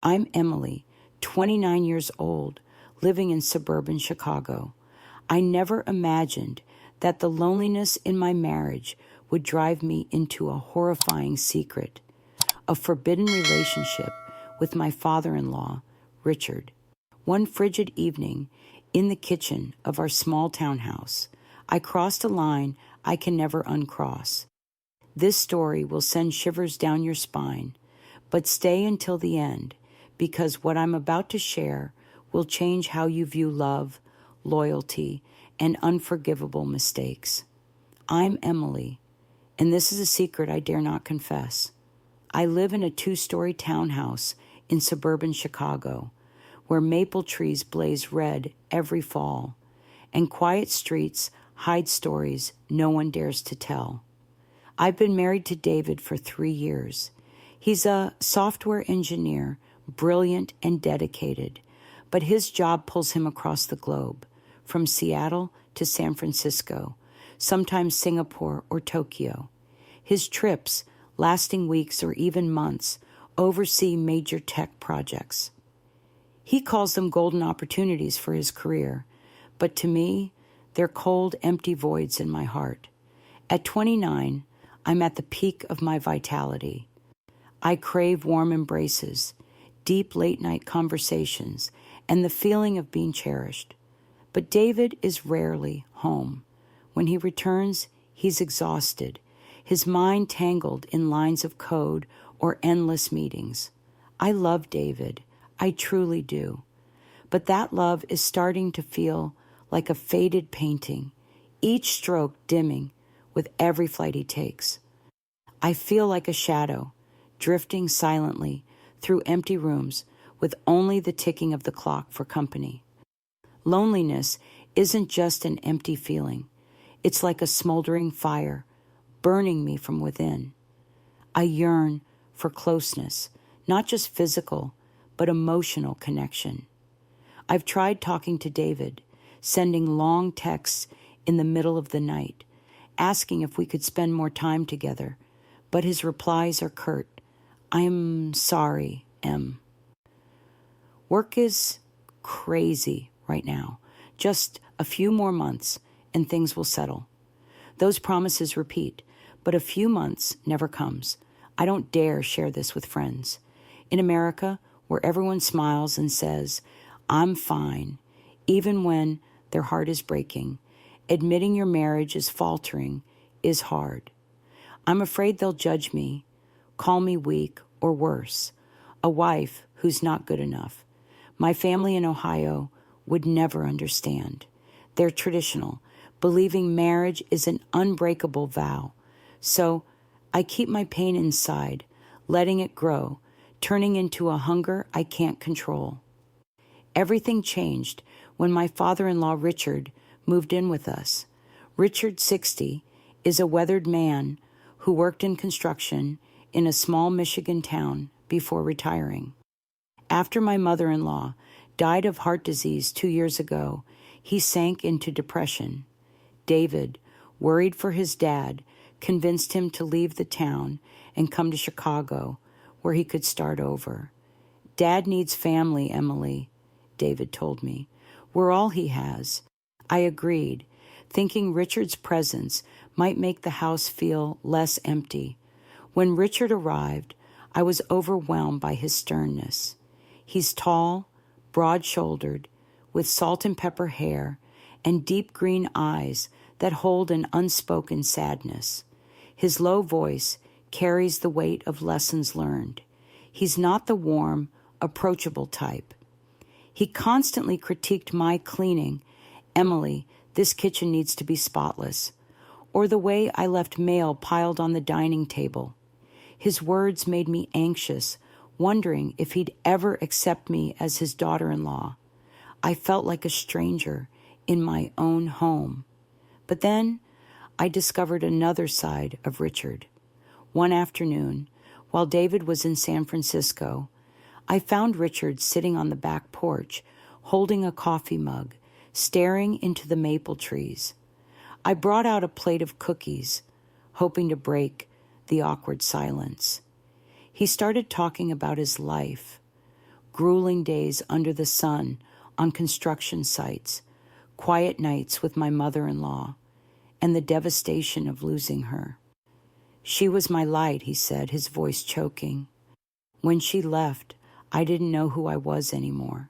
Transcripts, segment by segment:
I'm Emily, 29 years old, living in suburban Chicago. I never imagined that the loneliness in my marriage would drive me into a horrifying secret, a forbidden relationship with my father-in-law, Richard. One frigid evening, in the kitchen of our small townhouse, I crossed a line I can never uncross. This story will send shivers down your spine, but stay until the end, because what I'm about to share will change how you view love, loyalty, and unforgivable mistakes. I'm Emily, and this is a secret I dare not confess. I live in a 2-story townhouse in suburban Chicago, where maple trees blaze red every fall, and quiet streets hide stories no one dares to tell. I've been married to David for 3 years. He's a software engineer, brilliant and dedicated, but his job pulls him across the globe, from Seattle to San Francisco, sometimes Singapore or Tokyo. His trips, lasting weeks or even months, oversee major tech projects. He calls them golden opportunities for his career, but to me, they're cold, empty voids in my heart. At 29, I'm at the peak of my vitality. I crave warm embraces, deep late-night conversations, and the feeling of being cherished. But David is rarely home. When he returns, he's exhausted, his mind tangled in lines of code or endless meetings. I love David. I truly do. But that love is starting to feel like a faded painting, each stroke dimming with every flight he takes. I feel like a shadow, drifting silently through empty rooms with only the ticking of the clock for company. Loneliness isn't just an empty feeling. It's like a smoldering fire, burning me from within. I yearn for closeness, not just physical, but emotional connection. I've tried talking to David, sending long texts in the middle of the night, asking if we could spend more time together, but his replies are curt. I'm sorry, Em. Work is crazy right now. Just a few more months and things will settle. Those promises repeat, but a few months never comes. I don't dare share this with friends. In America, where everyone smiles and says, I'm fine, even when their heart is breaking, admitting your marriage is faltering is hard. I'm afraid they'll judge me, call me weak, or worse, a wife who's not good enough. My family in Ohio would never understand. They're traditional, believing marriage is an unbreakable vow. So I keep my pain inside, letting it grow, turning into a hunger I can't control. Everything changed when my father-in-law Richard moved in with us. Richard, 60, is a weathered man who worked in construction in a small Michigan town before retiring. After my mother-in-law died of heart disease 2 years ago, he sank into depression. David, worried for his dad, convinced him to leave the town and come to Chicago, where he could start over. Dad needs family, Emily, David told me. We're all he has. I agreed, thinking Richard's presence might make the house feel less empty. When Richard arrived, I was overwhelmed by his sternness. He's tall, broad-shouldered, with salt and pepper hair and deep green eyes that hold an unspoken sadness. His low voice carries the weight of lessons learned. He's not the warm, approachable type. He constantly critiqued my cleaning. Emily, this kitchen needs to be spotless. Or the way I left mail piled on the dining table. His words made me anxious, wondering if he'd ever accept me as his daughter-in-law. I felt like a stranger in my own home. But then I discovered another side of Richard. One afternoon, while David was in San Francisco, I found Richard sitting on the back porch, holding a coffee mug, staring into the maple trees. I brought out a plate of cookies, hoping to break the awkward silence. He started talking about his life. grueling days under the sun on construction sites, quiet nights with my mother-in-law, and the devastation of losing her. She was my light, he said, his voice choking. When she left, I didn't know who I was anymore.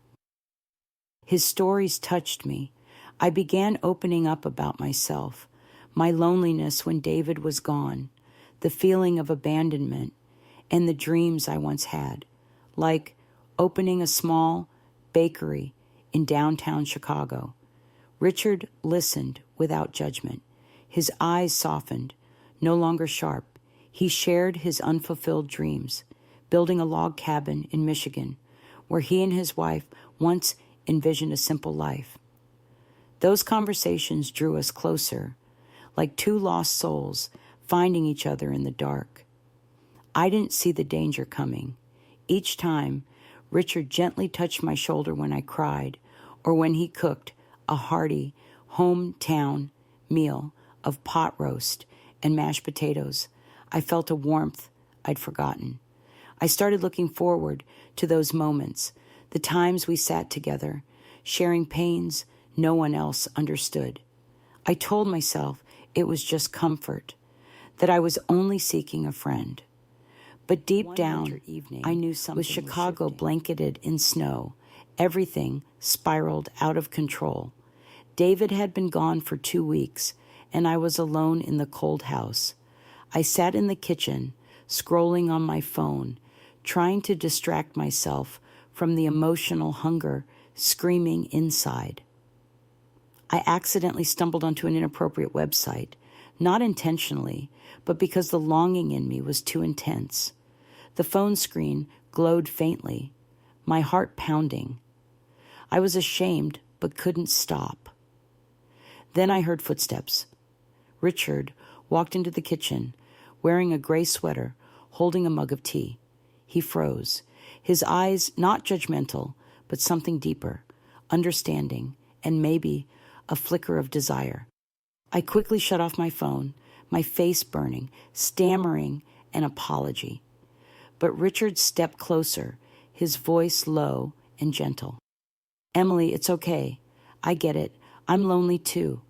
His stories touched me. I began opening up about myself, my loneliness when David was gone, the feeling of abandonment, and the dreams I once had, like opening a small bakery in downtown Chicago. Richard listened without judgment. His eyes softened, no longer sharp. He shared his unfulfilled dreams, building a log cabin in Michigan, where he and his wife once envisioned a simple life. Those conversations drew us closer, like two lost souls finding each other in the dark. I didn't see the danger coming. Each time, Richard gently touched my shoulder when I cried, or when he cooked a hearty, hometown meal of pot roast and mashed potatoes. I felt a warmth I'd forgotten. I started looking forward to those moments, the times we sat together, sharing pains no one else understood. I told myself it was just comfort, that I was only seeking a friend. But deep down, I knew something. With Chicago blanketed in snow, everything spiraled out of control. David had been gone for 2 weeks, and I was alone in the cold house. I sat in the kitchen, scrolling on my phone, trying to distract myself from the emotional hunger screaming inside. I accidentally stumbled onto an inappropriate website, not intentionally, but because the longing in me was too intense. The phone screen glowed faintly, my heart pounding. I was ashamed, but couldn't stop. Then I heard footsteps. Richard walked into the kitchen, wearing a gray sweater, holding a mug of tea. He froze, his eyes not judgmental, but something deeper, understanding, and maybe a flicker of desire. I quickly shut off my phone, my face burning, stammering an apology. But Richard stepped closer, his voice low and gentle. "Emily, it's okay. I get it. I'm lonely too,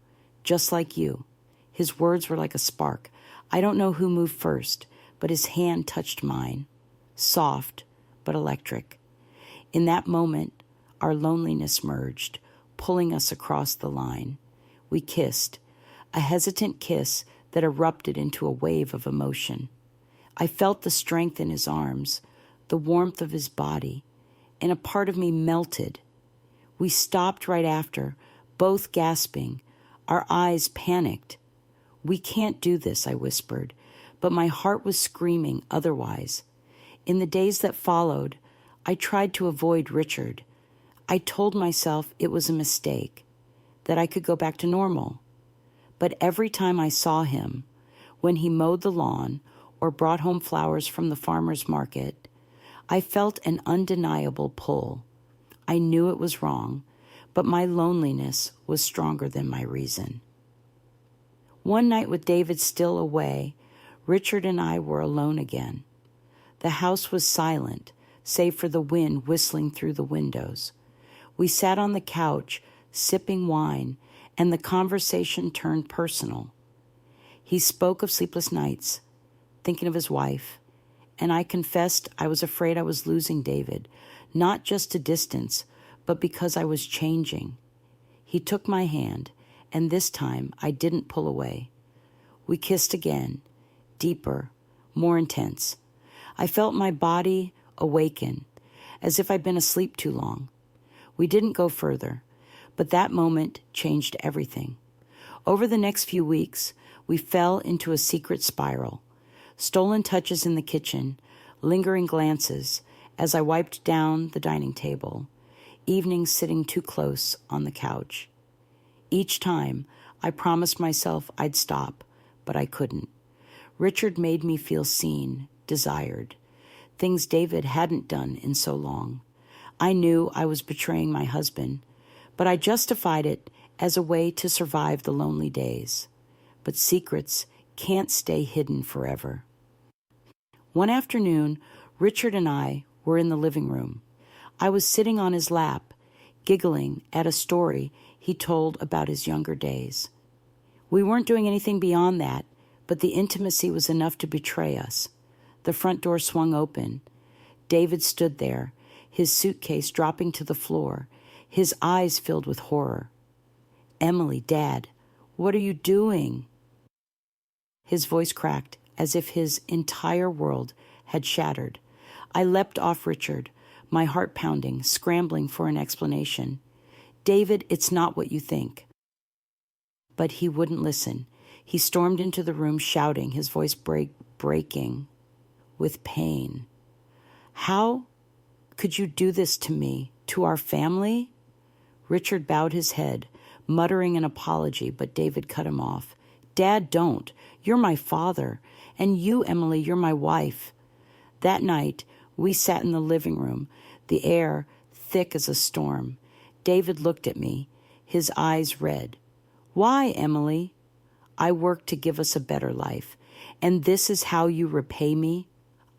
just like you." His words were like a spark. I don't know who moved first, but his hand touched mine, soft but electric. In that moment, our loneliness merged, pulling us across the line. We kissed, a hesitant kiss that erupted into a wave of emotion. I felt the strength in his arms, the warmth of his body, and a part of me melted. We stopped right after, both gasping, our eyes panicked. "We can't do this," I whispered, but my heart was screaming otherwise. In the days that followed, I tried to avoid Richard. I told myself it was a mistake, that I could go back to normal. But every time I saw him, when he mowed the lawn or brought home flowers from the farmer's market, I felt an undeniable pull. I knew it was wrong, but my loneliness was stronger than my reason. One night with David still away, Richard and I were alone again. The house was silent, save for the wind whistling through the windows. We sat on the couch, sipping wine, and the conversation turned personal. He spoke of sleepless nights, thinking of his wife, and I confessed I was afraid I was losing David, not just to distance, but because I was changing. He took my hand, and this time I didn't pull away. We kissed again, deeper, more intense. I felt my body awaken, as if I'd been asleep too long. We didn't go further, but that moment changed everything. Over the next few weeks, we fell into a secret spiral. Stolen touches in the kitchen, lingering glances as I wiped down the dining table, evenings sitting too close on the couch. Each time, I promised myself I'd stop, but I couldn't. Richard made me feel seen, desired, things David hadn't done in so long. I knew I was betraying my husband, but I justified it as a way to survive the lonely days. But secrets can't stay hidden forever. One afternoon, Richard and I were in the living room. I was sitting on his lap, giggling at a story he told about his younger days. We weren't doing anything beyond that, but the intimacy was enough to betray us. The front door swung open. David stood there, his suitcase dropping to the floor, his eyes filled with horror. "Emily, Dad, what are you doing?" His voice cracked as if his entire world had shattered. I leapt off Richard, my heart pounding, scrambling for an explanation. "David, it's not what you think." But he wouldn't listen. He stormed into the room shouting, his voice breaking with pain. "How could you do this to me, to our family?" Richard bowed his head, muttering an apology, but David cut him off. "Dad, don't. You're my father. And you, Emily, you're my wife." That night, we sat in the living room, the air thick as a storm. David looked at me, his eyes red. "Why, Emily?" "I worked to give us a better life. And this is how you repay me?"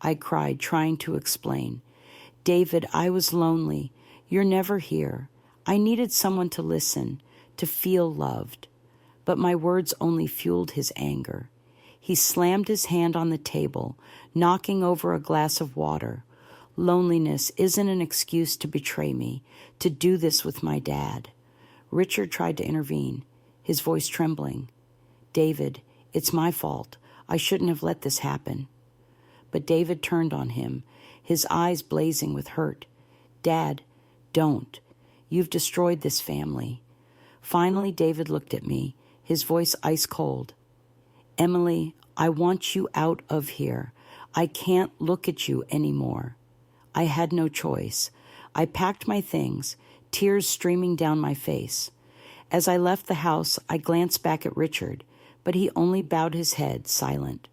I cried, trying to explain. "David, I was lonely. You're never here. I needed someone to listen, to feel loved." But my words only fueled his anger. He slammed his hand on the table, knocking over a glass of water. "Loneliness isn't an excuse to betray me, to do this with my dad." Richard tried to intervene, his voice trembling. "David, it's my fault. I shouldn't have let this happen." But David turned on him, his eyes blazing with hurt. "Dad, don't. You've destroyed this family." Finally, David looked at me, his voice ice cold. "Emily, I want you out of here. I can't look at you anymore." I had no choice. I packed my things, tears streaming down my face. As I left the house, I glanced back at Richard, but he only bowed his head, silent.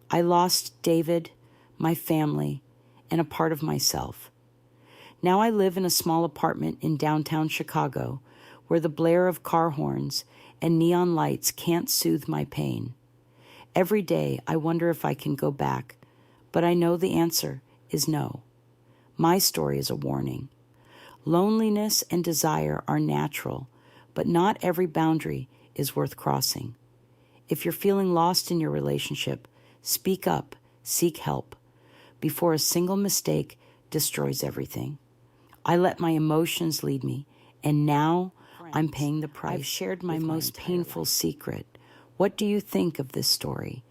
I lost David, my family, and a part of myself. Now I live in a small apartment in downtown Chicago, where the blare of car horns and neon lights can't soothe my pain. Every day I wonder if I can go back, but I know the answer is no. My story is a warning. Loneliness and desire are natural, but not every boundary is worth crossing. If you're feeling lost in your relationship, speak up, seek help, before a single mistake destroys everything. I let my emotions lead me, and now I'm paying the price. I've shared my most painful secret. What do you think of this story?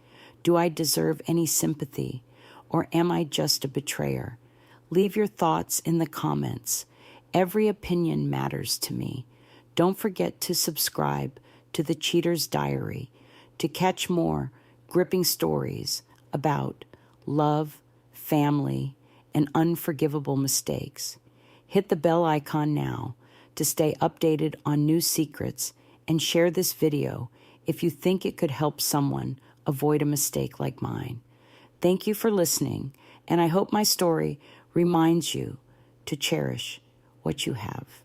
Do I deserve any sympathy, or am I just a betrayer? Leave your thoughts in the comments. Every opinion matters to me. Don't forget to subscribe to The Cheater's Diary to catch more gripping stories about love, family, and unforgivable mistakes. Hit the bell icon now to stay updated on new secrets, and share this video if you think it could help someone avoid a mistake like mine. Thank you for listening, and I hope my story reminds you to cherish what you have.